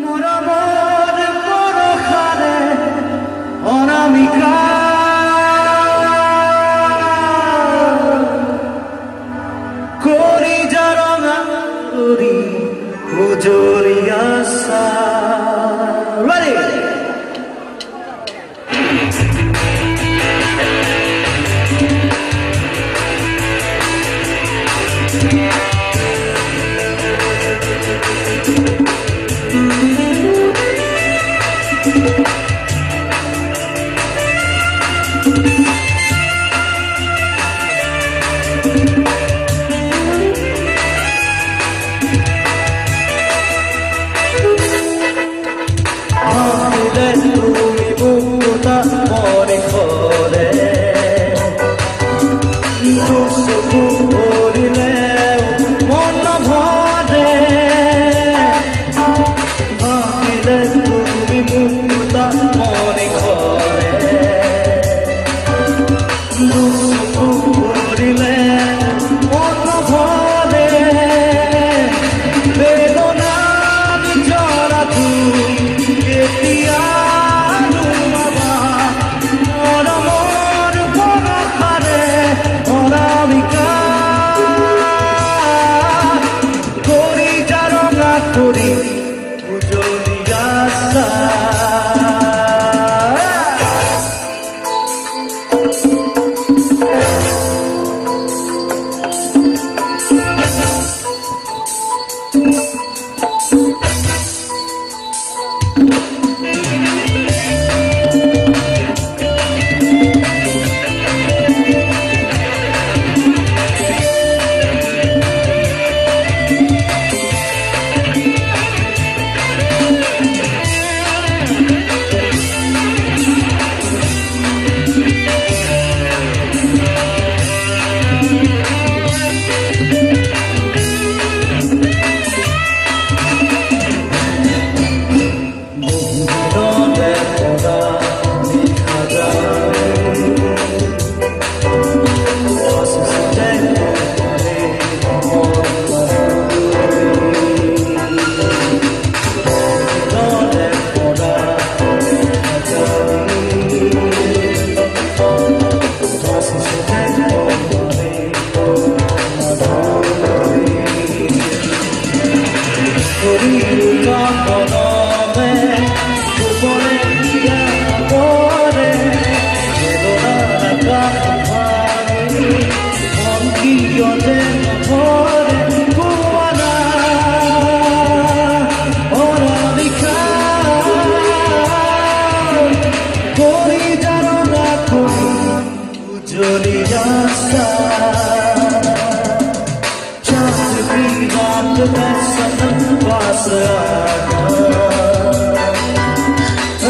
মরমর পরখারে অনামিকা করি যারঙা করি উজরিয়া সা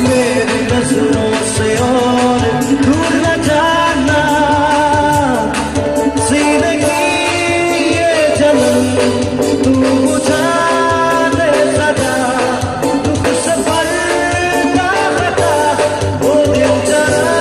मेरी नजरों से और दूर न जाना सीने की ये जलन तू बुझा दे सदा दुख सफर का खता वो दिल जरा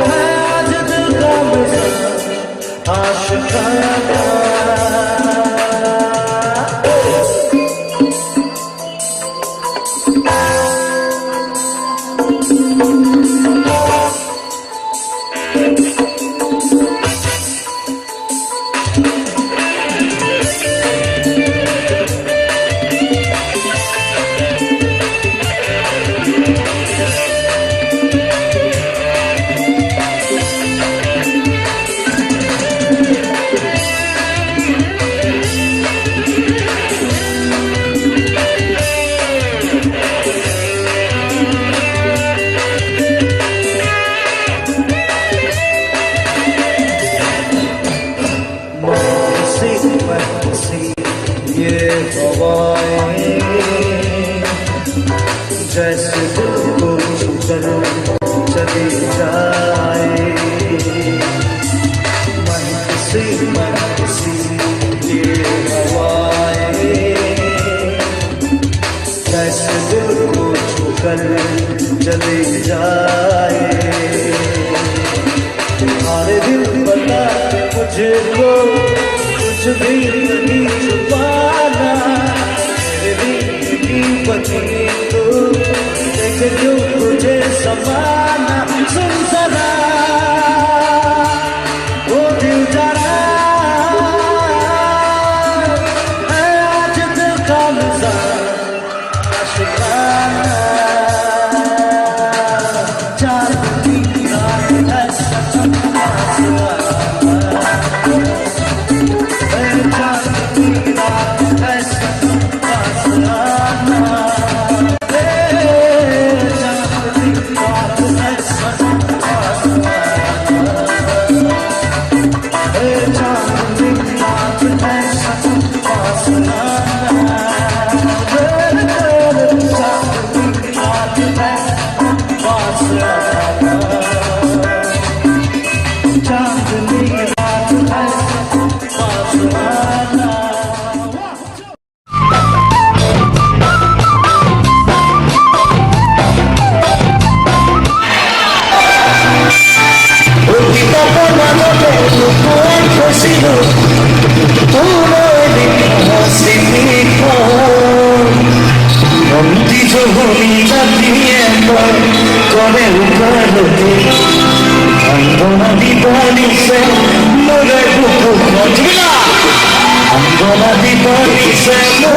है आज दिल का मजा आशिकाना जैसे दिल को छूकर चली जाए मन किसी ये हवाएं जैसे दिल को छूकर चली जाए हमारे दिल बता मुझको कुछ भी नहीं छुपाना se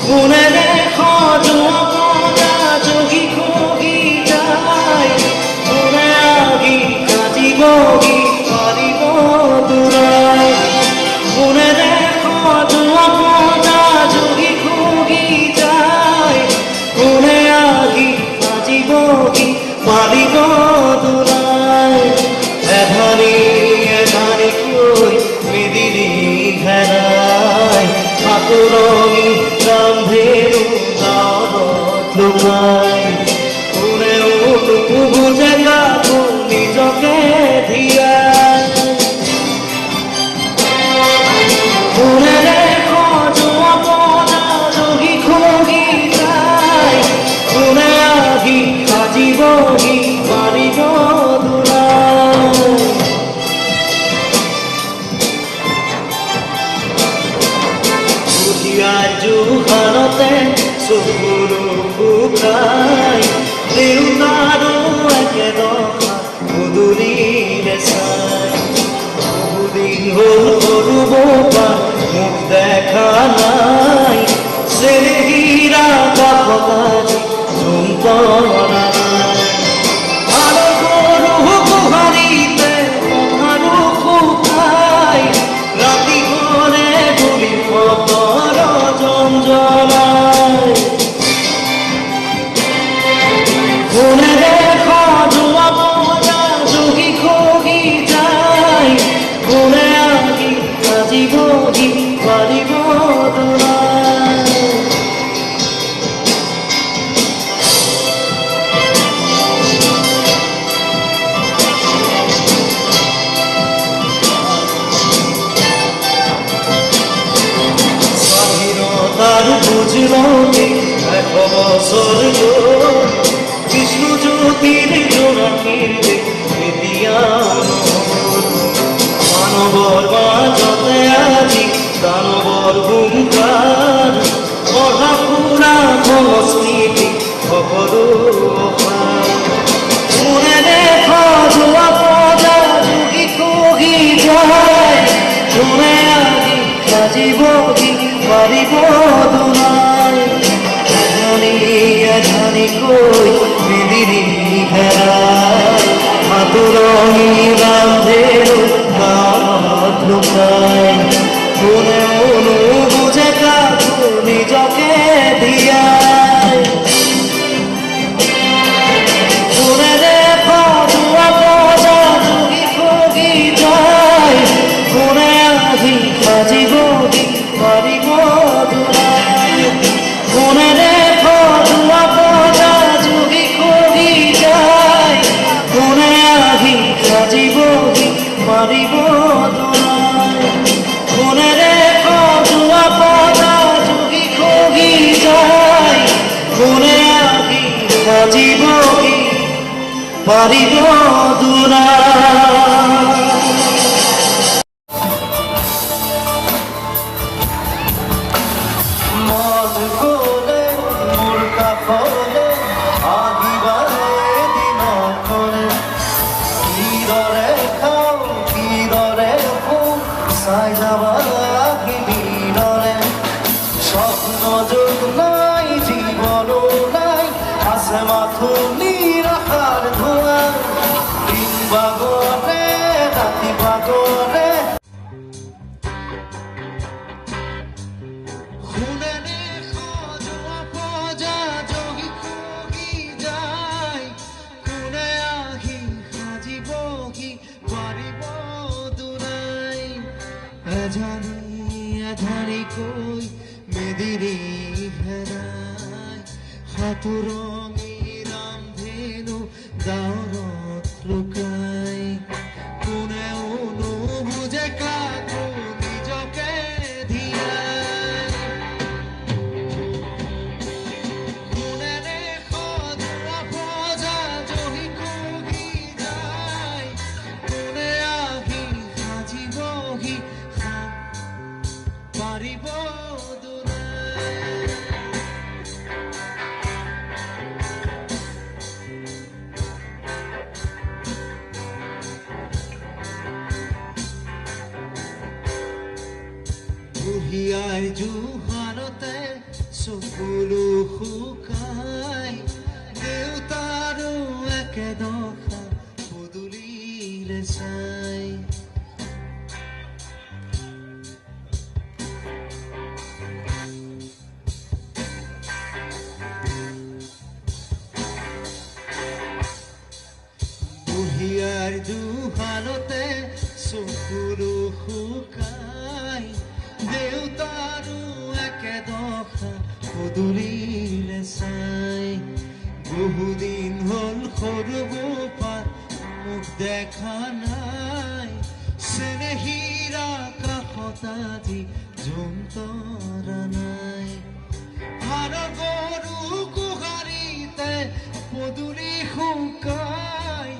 মনে রেখো লুকাই কোনেও নুবুজে কাকো নিজকে ধিয়াই কোনেৰে খজুৱা পনা জহি খহি যায় কোনে আহি সাজিবহি পাৰিব দোলাই বুঢ়িয়াৰ জোহাৰতে চকুৰো শুকাই দেউতাৰো একেদশা পদূলিলে চাই বহুদিন হ'ল সৰু বোপা মোক দেখা নাই চেৰেহীৰা কাপকাজি জোনপৰা নাই আৰু সৰু গোহাৰিতে আৰু শুকাই ৰাতি ঘৰে ধূলি পতৰ জঞ্জলাই কোনেৰে খজুৱা পনা জহি খহি যায় কোনে আহি সাজিবহি পাৰিব দোলাই স্বাধীনতাৰ বুজিলতে 100 বছৰ গ'ল বিষ্ণু জ্যোতিৰ জোনাকীৰে এতিয়া মানৱৰ মাজতে আজি দানৱৰ হুংকাৰ পঢ়া শুনা সংস্কৃতি সকলো কোনেৰে খজুৱা পনা জহি খহি যায় কোনে আহি সাজিবহি পাৰিব দোলাই এধানিকৈ মেদিনী হেৰাই সাঁতোৰনি ৰান্ধেৰো গাঁৱত লুকাই কোনেও নুবুজে কাকো নিজকে ধিয়াই কোনেৰে খজুৱা পনা জহি খহি যায় কোনে আহি সাজিবহি পাৰিব দোলাই কোনেৰে খজুৱা পনা জহি খহি যায় কোনে আহি সাজিবহি পাৰিব দোলাই কোনেৰে খজুৱা পনা জহি খহি যায় কোনে আহি সাজিবহি পাৰিব দোলাই মন গ'লে মোৰ কাষলে আহিবাৰে দিনখনে কিদৰে খাওঁ কিদৰে শুওঁ চাই যাবা আহিবিৰৰে স্বপ্ন যোগ নাই জীৱনো নাই আছে মাথো নিৰাশাৰ ধোঁৱা দিন বাগৰে ৰাতি বাগৰে কোনেৰে খজুৱা পনা জহি খহি যায় কোনে আহি সাজিবহি পাৰিব দোলাই এধানিকৈ মেদিনী হেৰাই সাঁতোৰনি ৰান্ধেনো গাঁৱত লুকাই কোনেও নুবুজে কাকো নিজকে ধিয়াই কোনেৰে খজুৱা পনা জহি খহি যায় কোনে আহি সাজিবহি পাৰিব দোলাই বুঢ়িয়াৰ জোহাৰতে চকুলো শুকাই দেউতাৰো একেদশা পদূলিলে চাই বুঢ়িয়াৰ জোহাৰতে চকুলো শুকাই দেউতাৰো একেদশা পদূলিলে চাই বহুদিন হল সৰু গোপাল মোক দেখা নাই চেনেহীৰা কাষত আজি যন্ত্ৰণা নাই হাড় গৰু গোহাৰিতে পদূলি শুকাই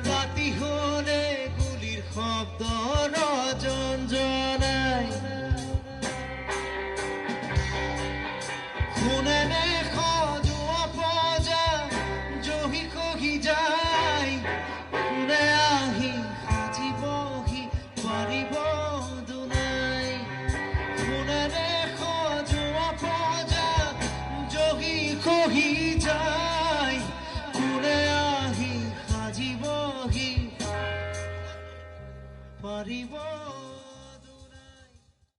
ৰাতি হলে গুলিৰ শব্দ